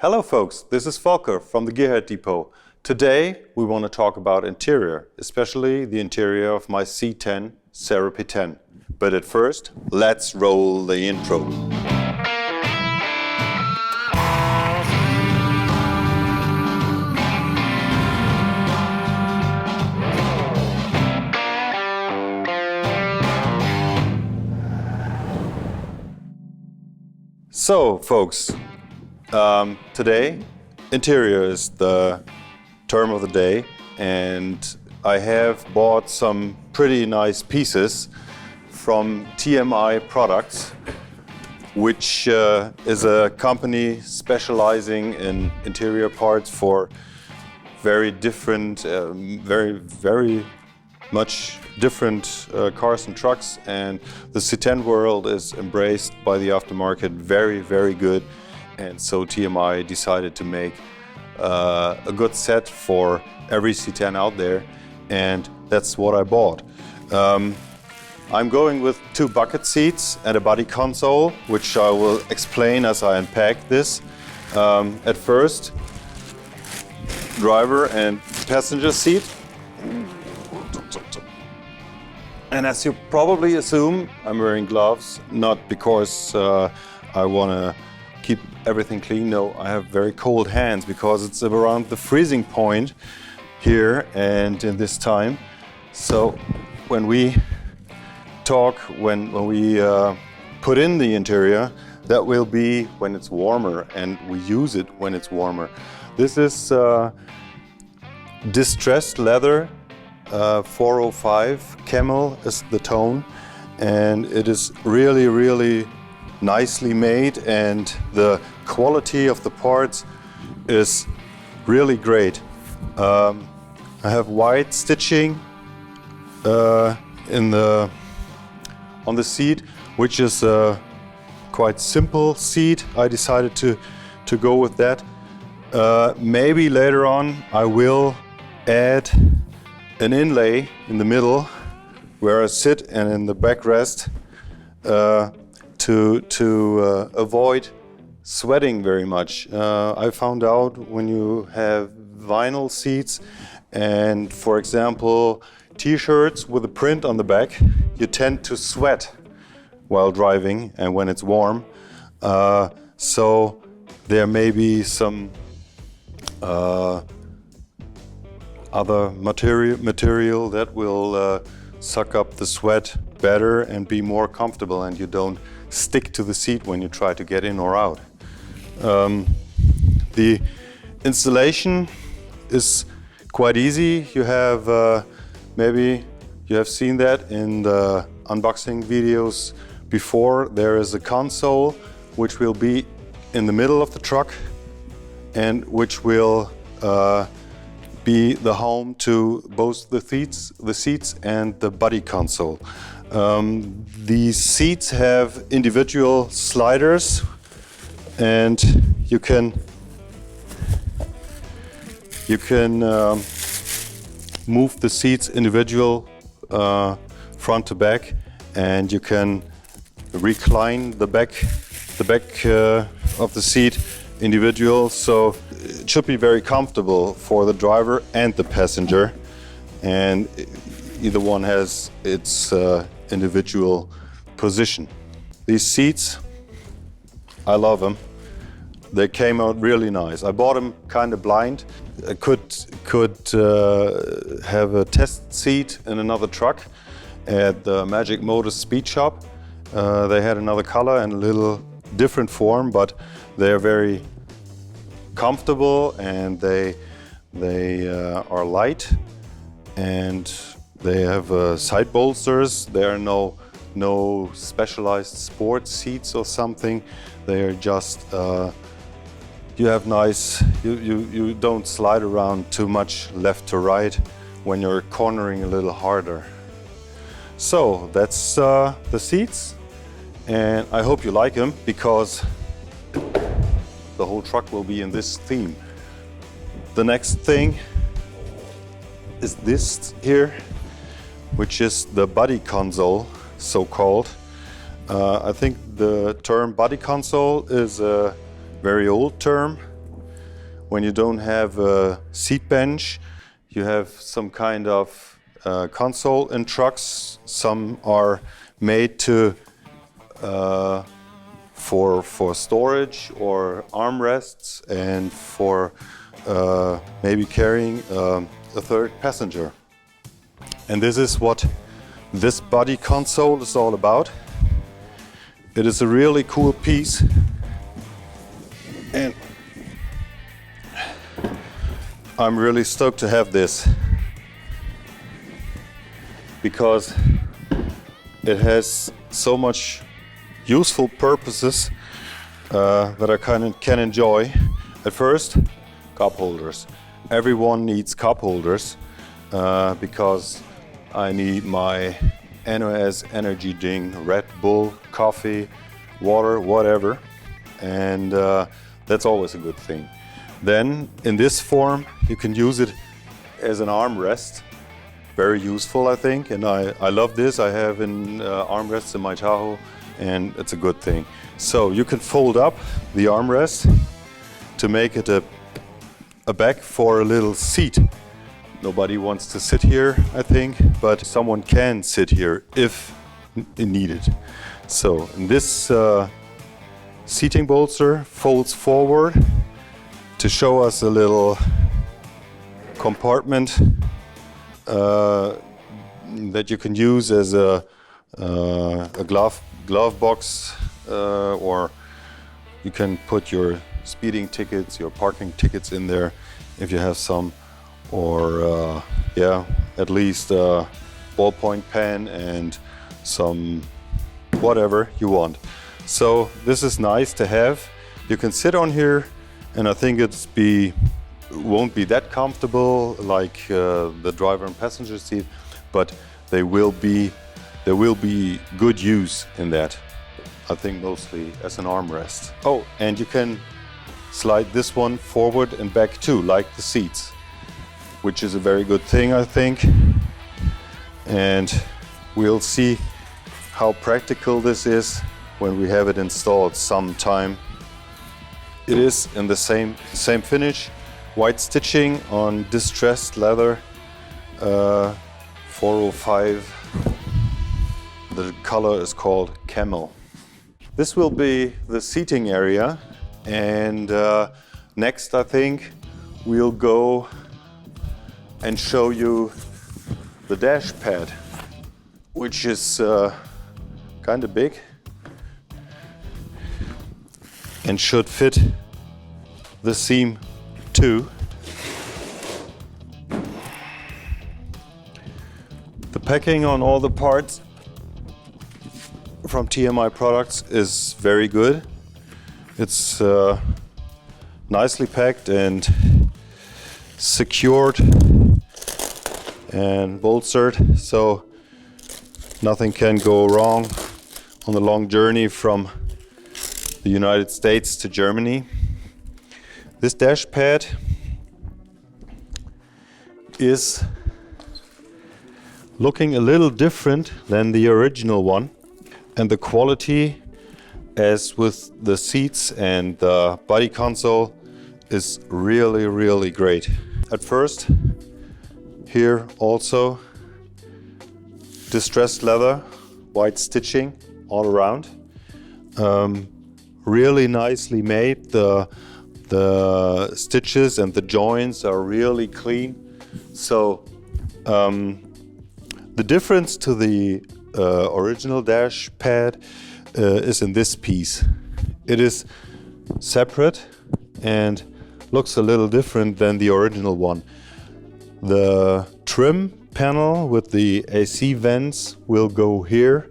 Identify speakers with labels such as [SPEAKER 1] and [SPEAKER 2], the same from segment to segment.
[SPEAKER 1] Hello folks, this is Volker from the Gearhead Depot. Today we want to talk about interior, especially the interior of my C10 Squarebody 10. But at first, let's roll the intro. So folks, today interior is the term of the day, and I have bought some pretty nice pieces from TMI products, which is a company specializing in interior parts for very different, very much different cars and trucks, and the C10 world is embraced by the aftermarket very good, and so TMI decided to make a good set for every C10 out there, and that's what I bought. I'm going with 2 bucket seats and a body console, which I will explain as I unpack this. At first, driver and passenger seat. And as you probably assume, I'm wearing gloves, not because I want to keep everything clean. No, I have very cold hands because it's around the freezing point here and in this time. So when we talk, when we put in the interior, that will be when it's warmer, and we use it when it's warmer. This is distressed leather. 405 camel is the tone, and it is really nicely made, and the quality of the parts is really great. I have white stitching on the seat, which is a quite simple seat. I decided to go with that. Maybe later on I will add an inlay in the middle where I sit, and in the backrest to avoid sweating very much. I found out when you have vinyl seats and, for example, t-shirts with a print on the back, you tend to sweat while driving and when it's warm. So there may be some other material that will suck up the sweat better and be more comfortable, and you don't stick to the seat when you try to get in or out. The installation is quite easy. You have maybe you have seen that in the unboxing videos before. There is a console which will be in the middle of the truck and which will be the home to both the seats and the body console. These seats have individual sliders, and you can move the seats individual front to back, and you can recline the back of the seat individual, so it should be very comfortable for the driver and the passenger, and either one has its individual position. These seats, I love them. They came out really nice. I bought them kind of blind. I could have a test seat in another truck at the Magic Motors Speed Shop. They had another color and a little different form, but they're very comfortable, and they are light, and they have side bolsters. There are no specialized sports seats or something. They are just you have nice. You don't slide around too much left to right when you're cornering a little harder. So that's the seats, and I hope you like them because the whole truck will be in this theme. The next thing is this here, which is the body console, so-called. I think the term body console is a very old term. when you don't have a seat bench, you have some kind of console in trucks. Some are made to for storage or armrests and for maybe carrying a third passenger. And this is what this body console is all about. It is a really cool piece, and I'm really stoked to have this because it has so much useful purposes that I can enjoy. At first, cup holders. Everyone needs cup holders because I need my NOS energy drink, Red Bull, coffee, water, whatever, and that's always a good thing. Then in this form you can use it as an armrest. Very useful, I think, and I love this. I have an armrests in my Tahoe, and it's a good thing. So you can fold up the armrest to make it a back for a little seat. Nobody wants to sit here, I think, but someone can sit here if needed. So this seating bolster folds forward to show us a little compartment that you can use as a glove box, or you can put your speeding tickets, your parking tickets in there if you have some, or yeah, at least a ballpoint pen and some whatever you want. So this is nice to have. You can sit on here, and I think won't be that comfortable like the driver and passenger seat, but there will be good use in that. I think mostly as an armrest. Oh, and you can slide this one forward and back too, like the seats, which is a very good thing, I think. And we'll see how practical this is when we have it installed sometime. It is in the same finish, white stitching on distressed leather, 405. The color is called Camel. This will be the seating area, and next I think we'll go and show you the dash pad, which is kind of big and should fit the seam too. The packing on all the parts from TMI products is very good. It's nicely packed and secured and bolstered, so nothing can go wrong on the long journey from the United States to Germany. This dash pad is looking a little different than the original one, and the quality, as with the seats and the body console, is really great. At first, here also distressed leather, white stitching all around, really nicely made. The stitches and the joints are really clean. So the difference to the original dash pad is in this piece. It is separate and looks a little different than the original one. The trim panel with the AC vents will go here,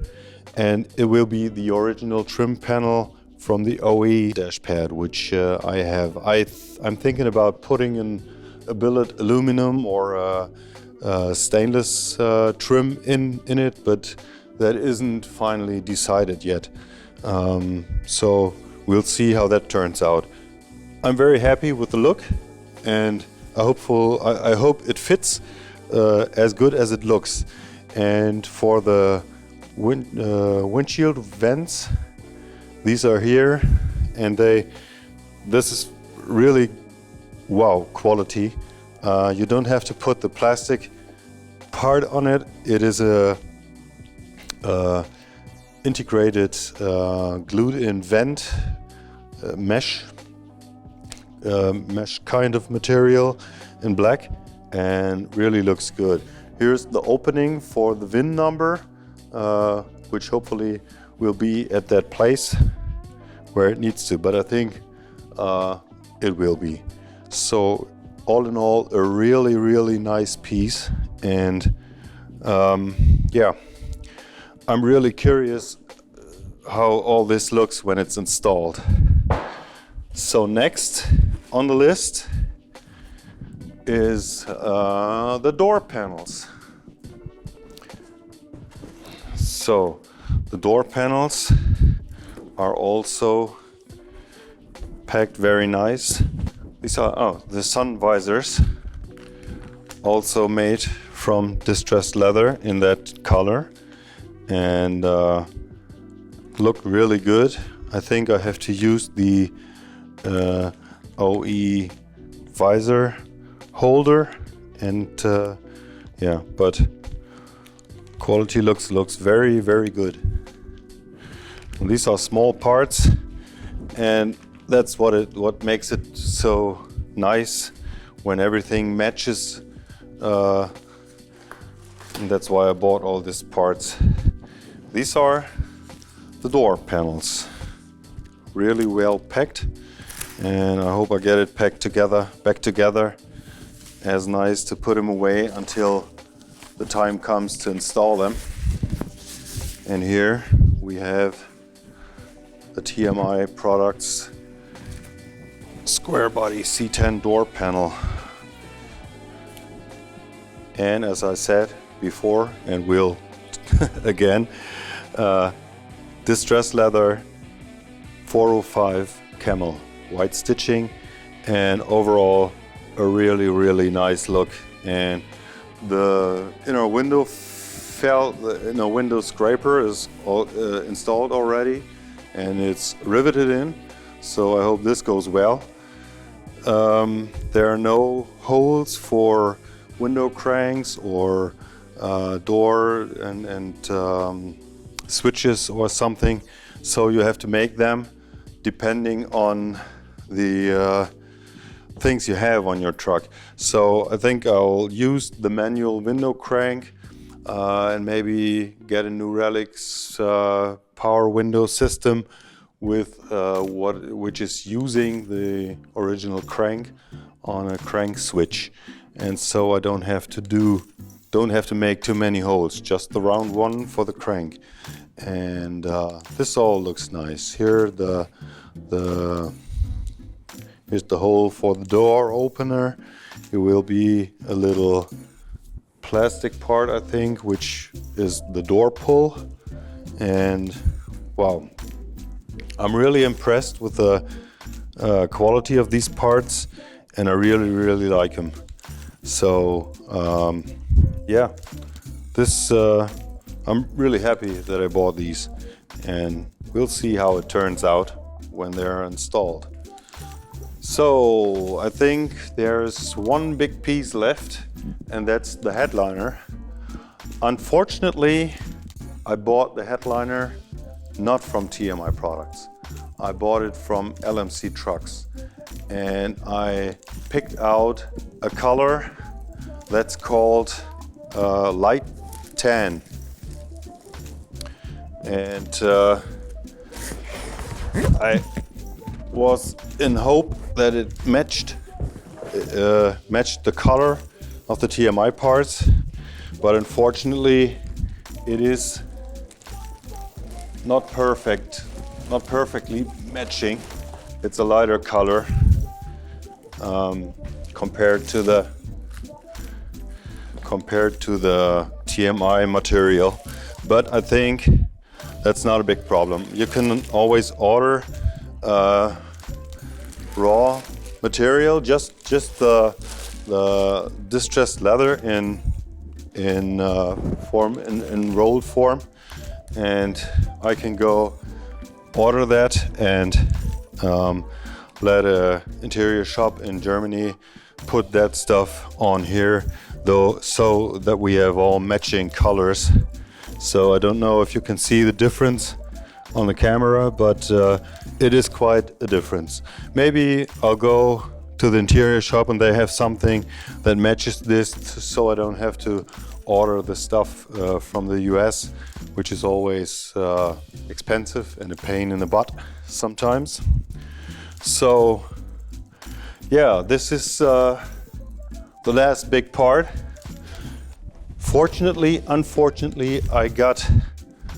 [SPEAKER 1] and it will be the original trim panel from the OE dash pad, which I have. I'm thinking about putting in a billet aluminum or a stainless trim in it, but that isn't finally decided yet. So we'll see how that turns out. I'm very happy with the look, and I hope it fits as good as it looks. And for the windshield vents, these are here, and this is really wow, quality. You don't have to put the plastic part on it. It is a integrated glued-in vent mesh kind of material in black, and really looks good. Here's the opening for the VIN number, which hopefully will be at that place where it needs to, but I think it will be. So all in all, a really nice piece, and yeah, I'm really curious how all this looks when it's installed. So next on the list is the door panels. So the door panels are also packed very nice. These are the sun visors, also made from distressed leather in that color, and look really good. I think I have to use the OE visor holder, and yeah, but quality looks very good. And these are small parts, and that's what makes it so nice when everything matches, and that's why I bought all these parts. These are the door panels, really well packed, and I hope I get it back together as nice to put them away until the time comes to install them. And here we have the TMI products Squarebody C10 door panel. And as I said before, and will again, distressed leather 405 camel, white stitching, and overall a really nice look. And the inner window window scraper is installed already, and it's riveted in, so I hope this goes well. There are no holes for window cranks or door and switches or something, so you have to make them depending on the things you have on your truck. So I think I'll use the manual window crank and maybe get a New Relic's power window system with which is using the original crank on a crank switch, and so I don't have to make too many holes, just the round one for the crank. And this all looks nice. Here here's the hole for the door opener. It will be a little plastic part, I think, which is the door pull. And wow, I'm really impressed with the quality of these parts, and I really like them. So yeah, this I'm really happy that I bought these, and we'll see how it turns out when they're installed. So I think there's one big piece left, and that's the headliner. Unfortunately, I bought the headliner not from TMI products. I bought it from LMC trucks, and I picked out a color that's called light tan. And I was in hope that it matched the color of the TMI parts, but unfortunately it is not perfectly matching. It's a lighter color compared to the TMI material, but I think that's not a big problem. You can always order raw material, just the distressed leather in rolled form, and I can go order that, and let a interior shop in Germany put that stuff on here, though, so that we have all matching colors. So I don't know if you can see the difference on the camera, but it is quite a difference. Maybe I'll go to the interior shop and they have something that matches this, so I don't have to order the stuff from the US, which is always expensive and a pain in the butt sometimes. So yeah, this is the last big part. Fortunately, unfortunately, I got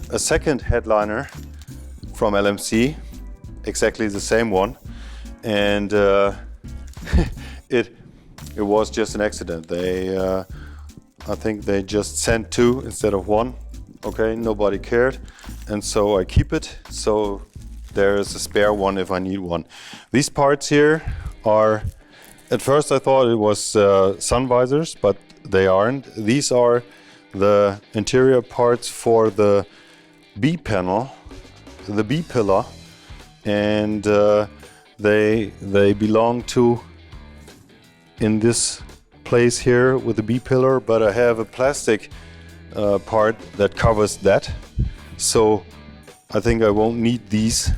[SPEAKER 1] a second headliner from LMC, exactly the same one, and it was just an accident. They I think they just sent 2 instead of 1. Okay, nobody cared, and so I keep it. So there is a spare one if I need one. These parts here are, at first I thought it was sun visors, but they aren't. These are the interior parts for the B panel, the B pillar, and they belong to in this place here with the B pillar, but I have a plastic part that covers that, so I think I won't need these,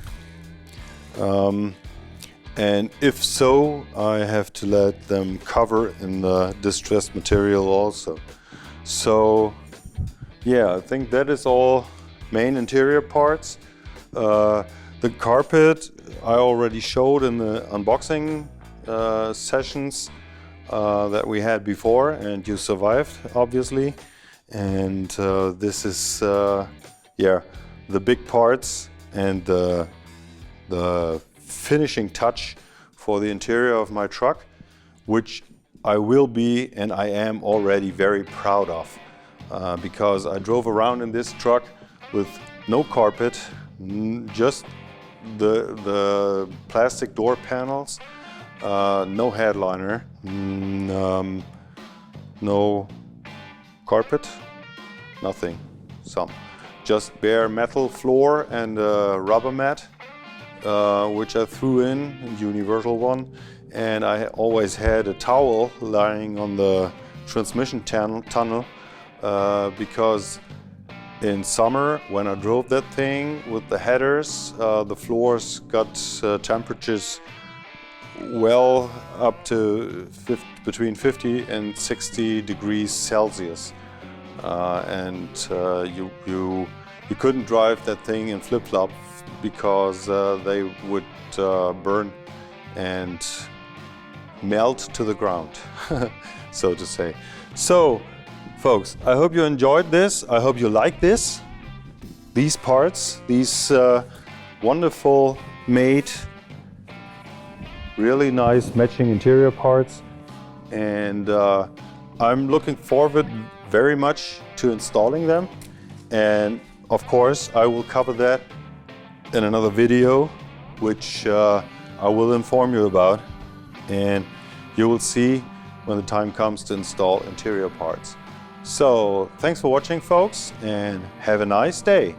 [SPEAKER 1] and if so, I have to let them cover in the distressed material also. So yeah, I think that is all main interior parts. The carpet I already showed in the unboxing sessions that we had before, and you survived obviously. And this is yeah, the big parts and the finishing touch for the interior of my truck, which I will be and I am already very proud of, because I drove around in this truck with no carpet, just the plastic door panels, no headliner, no carpet, nothing, just bare metal floor and a rubber mat, which I threw in, a universal one, and I always had a towel lying on the transmission tunnel, because in summer when I drove that thing with the headers, the floors got temperatures well up to between 50 and 60 degrees Celsius, and you couldn't drive that thing in flip-flop because they would burn and melt to the ground, so to say. So folks, I hope you enjoyed this. I hope you like these parts, these wonderful made, really nice matching interior parts, and I'm looking forward very much to installing them, and of course I will cover that in another video, which I will inform you about, and you will see when the time comes to install interior parts. So thanks for watching folks, and have a nice day.